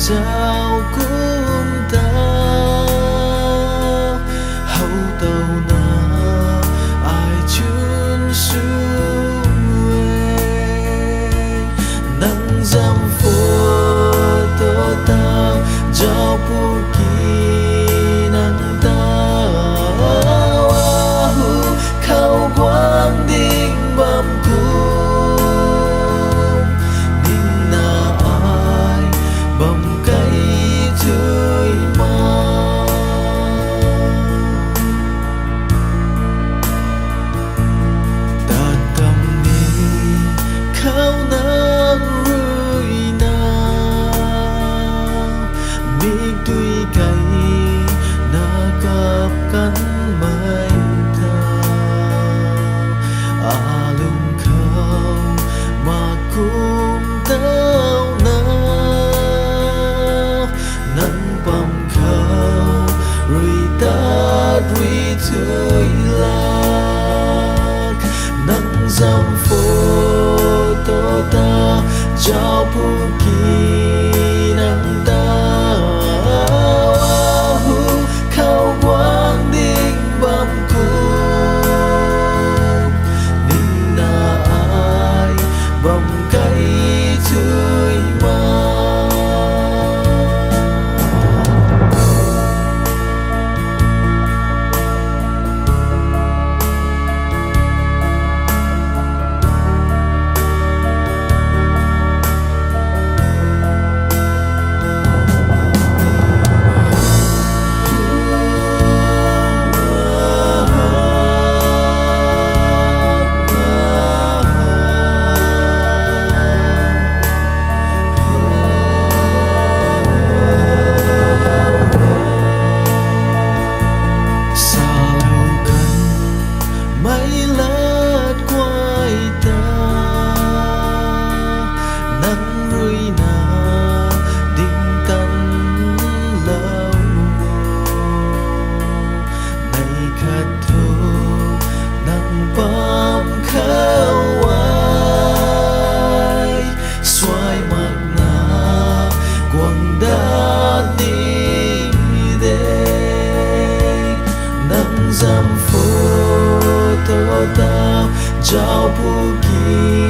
Giao cũng ta hậu tàu na ai chuyên xuôi nắng dăm phố tơ ta giao bu kỳ nắng ta khâu quang đinh bầm cung đinh na ai bầm cây tươi mà ta tâm đi khao nắng rơi na mi tuy cây na cặp cánh mây lưng khâu mà cũng tao na nắng bầm khâu rồi ta đi chơi lạc nắng dăm phố to ta giao bu kỳ nắng ta khâu quang đinh bầm bầm cây tươi mà dăm phố to ta giao bu kỳ